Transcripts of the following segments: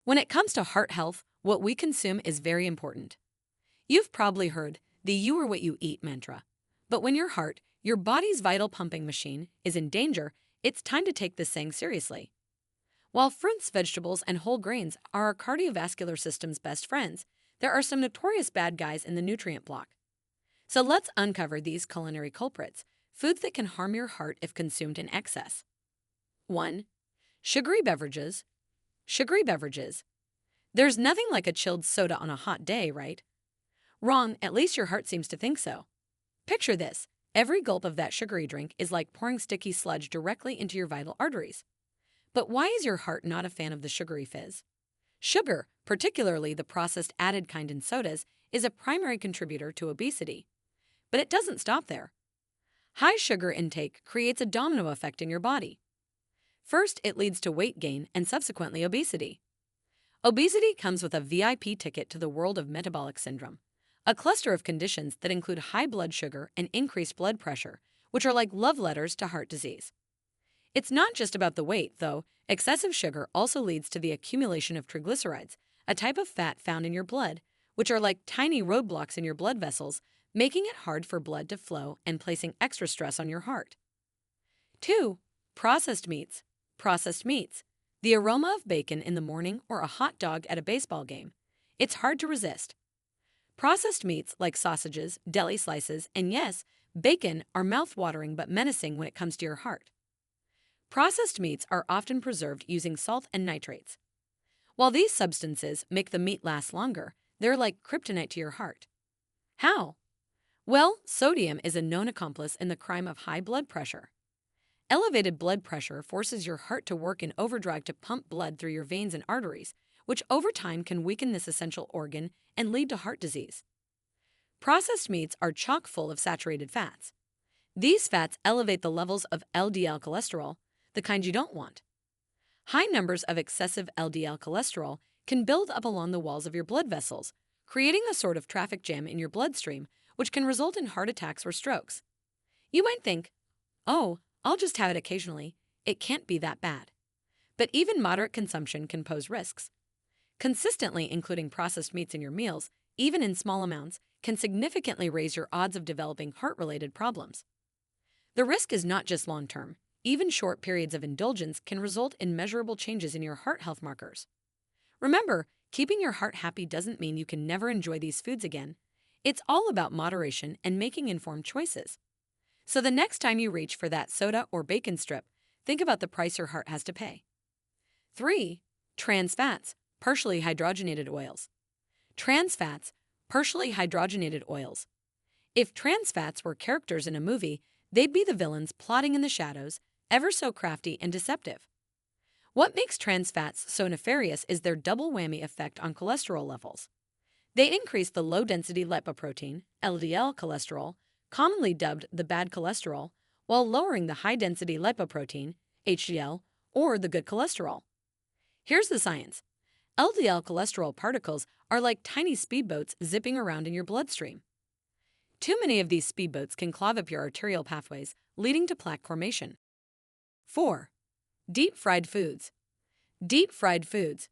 When it comes to heart health, what we consume is very important. You've probably heard the "you are what you eat" mantra. But when your heart, your body's vital pumping machine, is in danger, it's time to take this saying seriously. While fruits, vegetables, and whole grains are our cardiovascular system's best friends, there are some notorious bad guys in the nutrient block. So let's uncover these culinary culprits, foods that can harm your heart if consumed in excess. 1. Sugary beverages. Sugary beverages. There's nothing like a chilled soda on a hot day, right? Wrong, at least your heart seems to think so. Picture this. Every gulp of that sugary drink is like pouring sticky sludge directly into your vital arteries. But why is your heart not a fan of the sugary fizz? Sugar, particularly the processed added kind in sodas, is a primary contributor to obesity. But it doesn't stop there. High sugar intake creates a domino effect in your body. First, it leads to weight gain and subsequently obesity. Obesity comes with a VIP ticket to the world of metabolic syndrome, a cluster of conditions that include high blood sugar and increased blood pressure, which are like love letters to heart disease. It's not just about the weight, though. Excessive sugar also leads to the accumulation of triglycerides, a type of fat found in your blood, which are like tiny roadblocks in your blood vessels, making it hard for blood to flow and placing extra stress on your heart. 2. Processed meats. Processed meats. The aroma of bacon in the morning or a hot dog at a baseball game. It's hard to resist. Processed meats like sausages, deli slices, and yes, bacon are mouth-watering but menacing when it comes to your heart. Processed meats are often preserved using salt and nitrates. While these substances make the meat last longer, they're like kryptonite to your heart. How? Well, sodium is a known accomplice in the crime of high blood pressure. Elevated blood pressure forces your heart to work in overdrive to pump blood through your veins and arteries, which over time can weaken this essential organ and lead to heart disease. Processed meats are chock full of saturated fats. These fats elevate the levels of LDL cholesterol, the kind you don't want. High numbers of excessive LDL cholesterol can build up along the walls of your blood vessels, creating a sort of traffic jam in your bloodstream, which can result in heart attacks or strokes. You might think, oh, I'll just have it occasionally. It can't be that bad. But even moderate consumption can pose risks. Consistently including processed meats in your meals, even in small amounts, can significantly raise your odds of developing heart-related problems. The risk is not just long-term. Even short periods of indulgence can result in measurable changes in your heart health markers. Remember, keeping your heart happy doesn't mean you can never enjoy these foods again. It's all about moderation and making informed choices. So the next time you reach for that soda or bacon strip, think about the price your heart has to pay. 3. Trans fats, partially hydrogenated oils. Trans fats, partially hydrogenated oils. If trans fats were characters in a movie, they'd be the villains plotting in the shadows, ever so crafty and deceptive. What makes trans fats so nefarious is their double whammy effect on cholesterol levels. They increase the low-density lipoprotein, LDL cholesterol, commonly dubbed the bad cholesterol, while lowering the high-density lipoprotein, HDL, or the good cholesterol. Here's the science. LDL cholesterol particles are like tiny speedboats zipping around in your bloodstream. Too many of these speedboats can clog up your arterial pathways, leading to plaque formation. 4. Deep-fried foods. Deep-fried foods.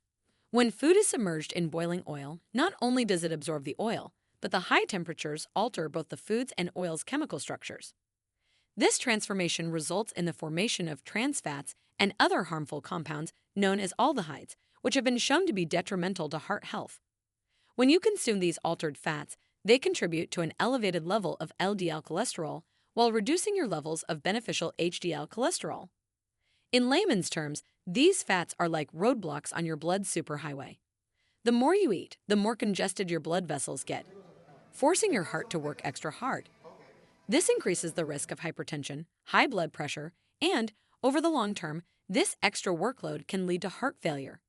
When food is submerged in boiling oil, not only does it absorb the oil, but the high temperatures alter both the food's and oil's chemical structures. This transformation results in the formation of trans fats and other harmful compounds known as aldehydes, which have been shown to be detrimental to heart health. When you consume these altered fats, they contribute to an elevated level of LDL cholesterol while reducing your levels of beneficial HDL cholesterol. In layman's terms, these fats are like roadblocks on your blood superhighway. The more you eat, the more congested your blood vessels get, forcing your heart to work extra hard. This increases the risk of hypertension, high blood pressure, and, over the long term, this extra workload can lead to heart failure.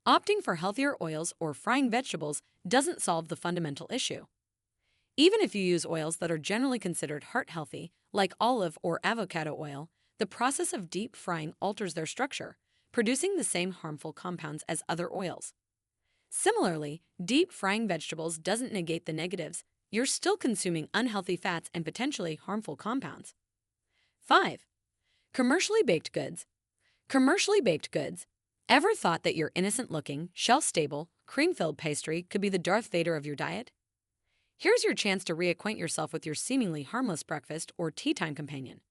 Opting for healthier oils or frying vegetables doesn't solve the fundamental issue. Even if you use oils that are generally considered heart healthy, like olive or avocado oil, the process of deep frying alters their structure, producing the same harmful compounds as other oils. Similarly, deep frying vegetables doesn't negate the negatives. You're still consuming unhealthy fats and potentially harmful compounds. 5. Commercially baked goods. Commercially baked goods. Ever thought that your innocent-looking, shelf-stable, cream-filled pastry could be the Darth Vader of your diet? Here's your chance to reacquaint yourself with your seemingly harmless breakfast or tea time companion.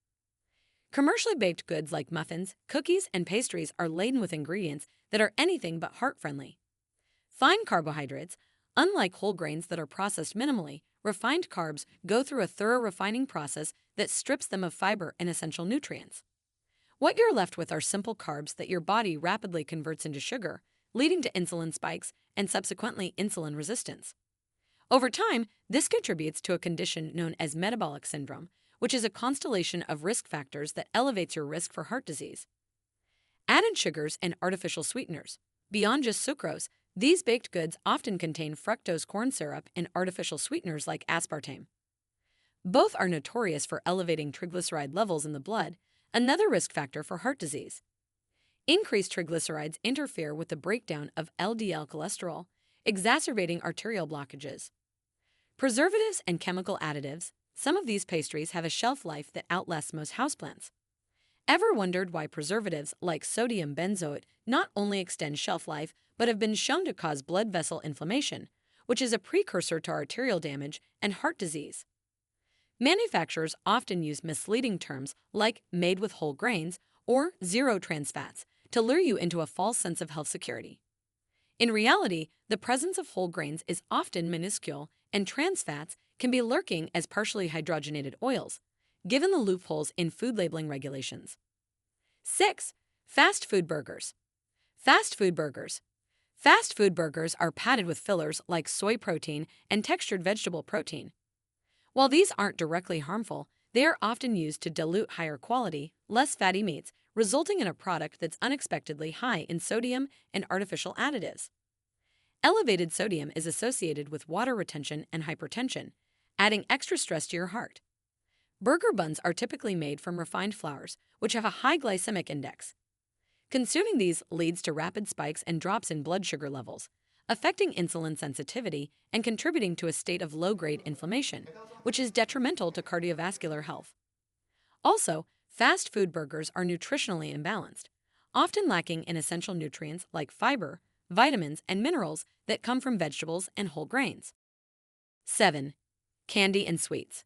Commercially baked goods like muffins, cookies, and pastries are laden with ingredients that are anything but heart-friendly. Fine carbohydrates, unlike whole grains that are processed minimally, refined carbs go through a thorough refining process that strips them of fiber and essential nutrients. What you're left with are simple carbs that your body rapidly converts into sugar, leading to insulin spikes and subsequently insulin resistance. Over time, this contributes to a condition known as metabolic syndrome, which is a constellation of risk factors that elevates your risk for heart disease. Added sugars and artificial sweeteners. Beyond just sucrose, these baked goods often contain fructose corn syrup and artificial sweeteners like aspartame. Both are notorious for elevating triglyceride levels in the blood, another risk factor for heart disease. Increased triglycerides interfere with the breakdown of LDL cholesterol, exacerbating arterial blockages. Preservatives and chemical additives. Some of these pastries have a shelf life that outlasts most houseplants. Ever wondered why preservatives like sodium benzoate not only extend shelf life but have been shown to cause blood vessel inflammation, which is a precursor to arterial damage and heart disease? Manufacturers often use misleading terms like made with whole grains or zero trans fats to lure you into a false sense of health security. In reality, the presence of whole grains is often minuscule, and trans fats can be lurking as partially hydrogenated oils, given the loopholes in food labeling regulations. 6. Fast food burgers. Fast food burgers. Fast food burgers are padded with fillers like soy protein and textured vegetable protein. While these aren't directly harmful, they are often used to dilute higher quality, less fatty meats, resulting in a product that's unexpectedly high in sodium and artificial additives. Elevated sodium is associated with water retention and hypertension, adding extra stress to your heart. Burger buns are typically made from refined flours, which have a high glycemic index. Consuming these leads to rapid spikes and drops in blood sugar levels, affecting insulin sensitivity and contributing to a state of low-grade inflammation, which is detrimental to cardiovascular health. Also, fast food burgers are nutritionally imbalanced, often lacking in essential nutrients like fiber, vitamins, and minerals that come from vegetables and whole grains. 7. Candy and sweets.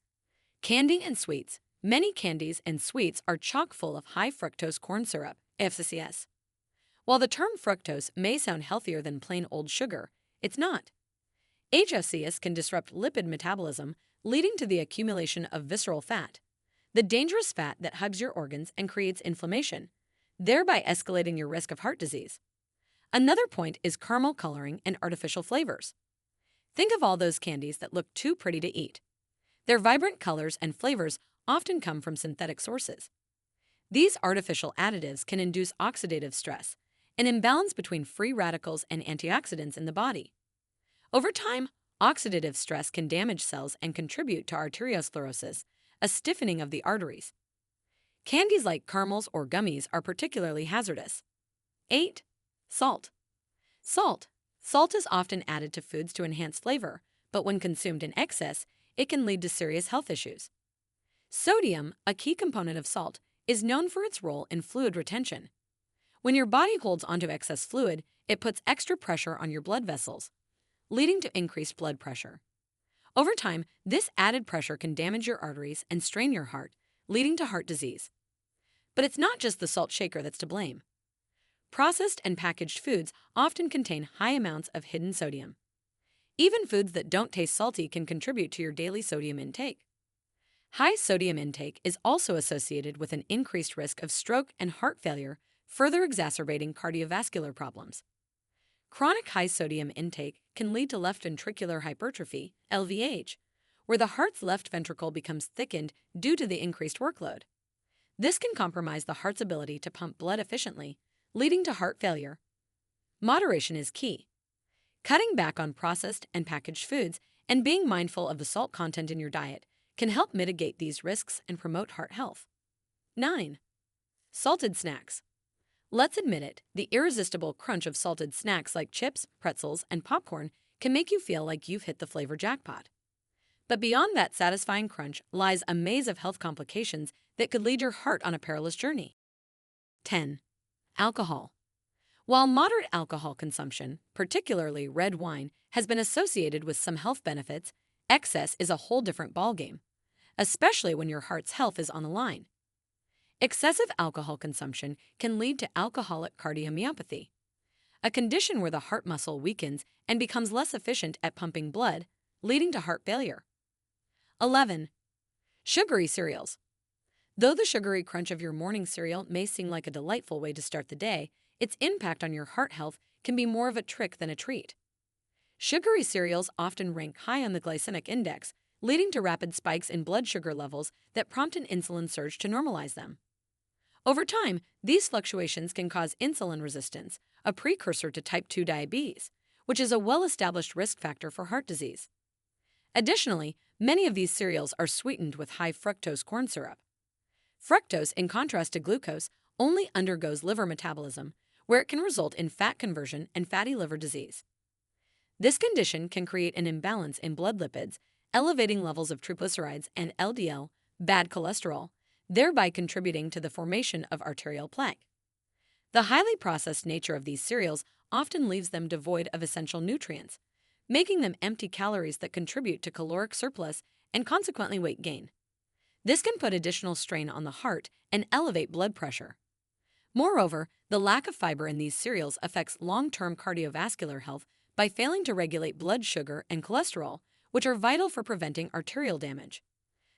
Candy and sweets. Many candies and sweets are chock full of high fructose corn syrup, FCS. While the term fructose may sound healthier than plain old sugar, it's not. HFCS can disrupt lipid metabolism, leading to the accumulation of visceral fat, the dangerous fat that hugs your organs and creates inflammation, thereby escalating your risk of heart disease. Another point is caramel coloring and artificial flavors. Think of all those candies that look too pretty to eat. Their vibrant colors and flavors often come from synthetic sources. These artificial additives can induce oxidative stress, an imbalance between free radicals and antioxidants in the body. Over time, oxidative stress can damage cells and contribute to arteriosclerosis, a stiffening of the arteries. Candies like caramels or gummies are particularly hazardous. 8. Salt. Salt is often added to foods to enhance flavor, but when consumed in excess, it can lead to serious health issues. Sodium, a key component of salt, is known for its role in fluid retention. When your body holds onto excess fluid, it puts extra pressure on your blood vessels, leading to increased blood pressure. Over time, this added pressure can damage your arteries and strain your heart, leading to heart disease. But it's not just the salt shaker that's to blame. Processed and packaged foods often contain high amounts of hidden sodium. Even foods that don't taste salty can contribute to your daily sodium intake. High sodium intake is also associated with an increased risk of stroke and heart failure, further exacerbating cardiovascular problems. Chronic high sodium intake can lead to left ventricular hypertrophy, LVH, where the heart's left ventricle becomes thickened due to the increased workload. This can compromise the heart's ability to pump blood efficiently, leading to heart failure. Moderation is key. Cutting back on processed and packaged foods and being mindful of the salt content in your diet can help mitigate these risks and promote heart health. 9. Salted snacks. Let's admit it, the irresistible crunch of salted snacks like chips, pretzels, and popcorn can make you feel like you've hit the flavor jackpot. But beyond that satisfying crunch lies a maze of health complications that could lead your heart on a perilous journey. 10. Alcohol. While moderate alcohol consumption, particularly red wine, has been associated with some health benefits, excess is a whole different ballgame, especially when your heart's health is on the line. Excessive alcohol consumption can lead to alcoholic cardiomyopathy, a condition where the heart muscle weakens and becomes less efficient at pumping blood, leading to heart failure. 11. Sugary cereals. Though the sugary crunch of your morning cereal may seem like a delightful way to start the day, its impact on your heart health can be more of a trick than a treat. Sugary cereals often rank high on the glycemic index, leading to rapid spikes in blood sugar levels that prompt an insulin surge to normalize them. Over time, these fluctuations can cause insulin resistance, a precursor to type 2 diabetes, which is a well-established risk factor for heart disease. Additionally, many of these cereals are sweetened with high fructose corn syrup. Fructose, in contrast to glucose, only undergoes liver metabolism, where it can result in fat conversion and fatty liver disease. This condition can create an imbalance in blood lipids, elevating levels of triglycerides and LDL, bad cholesterol, thereby contributing to the formation of arterial plaque. The highly processed nature of these cereals often leaves them devoid of essential nutrients, making them empty calories that contribute to caloric surplus and consequently weight gain. This can put additional strain on the heart and elevate blood pressure. Moreover, the lack of fiber in these cereals affects long-term cardiovascular health by failing to regulate blood sugar and cholesterol, which are vital for preventing arterial damage.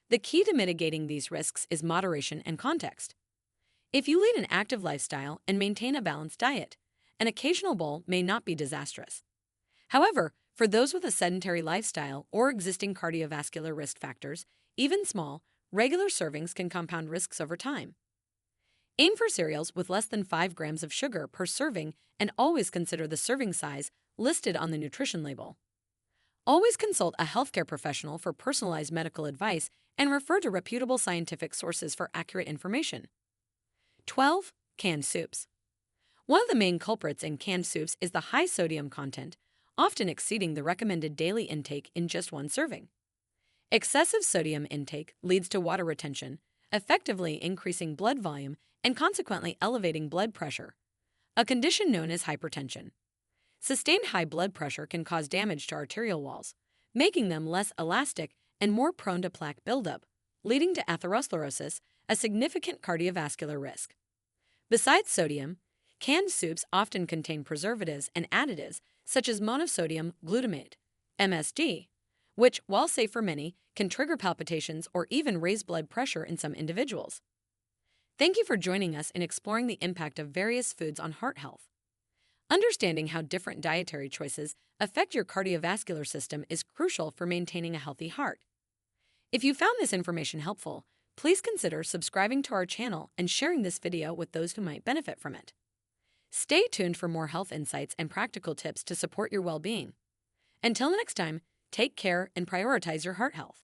The key to mitigating these risks is moderation and context. If you lead an active lifestyle and maintain a balanced diet, an occasional bowl may not be disastrous. However, for those with a sedentary lifestyle or existing cardiovascular risk factors, even small, regular servings can compound risks over time. Aim for cereals with less than 5 grams of sugar per serving and always consider the serving size listed on the nutrition label. Always consult a healthcare professional for personalized medical advice and refer to reputable scientific sources for accurate information. 12. Canned soups. One of the main culprits in canned soups is the high sodium content, often exceeding the recommended daily intake in just one serving. Excessive sodium intake leads to water retention, effectively increasing blood volume and consequently elevating blood pressure, a condition known as hypertension. Sustained high blood pressure can cause damage to arterial walls, making them less elastic and more prone to plaque buildup, leading to atherosclerosis, a significant cardiovascular risk. Besides sodium, canned soups often contain preservatives and additives such as monosodium glutamate, MSG, which, while safe for many, can trigger palpitations or even raise blood pressure in some individuals. Thank you for joining us in exploring the impact of various foods on heart health. Understanding how different dietary choices affect your cardiovascular system is crucial for maintaining a healthy heart. If you found this information helpful, please consider subscribing to our channel and sharing this video with those who might benefit from it. Stay tuned for more health insights and practical tips to support your well-being. Until next time, take care and prioritize your heart health.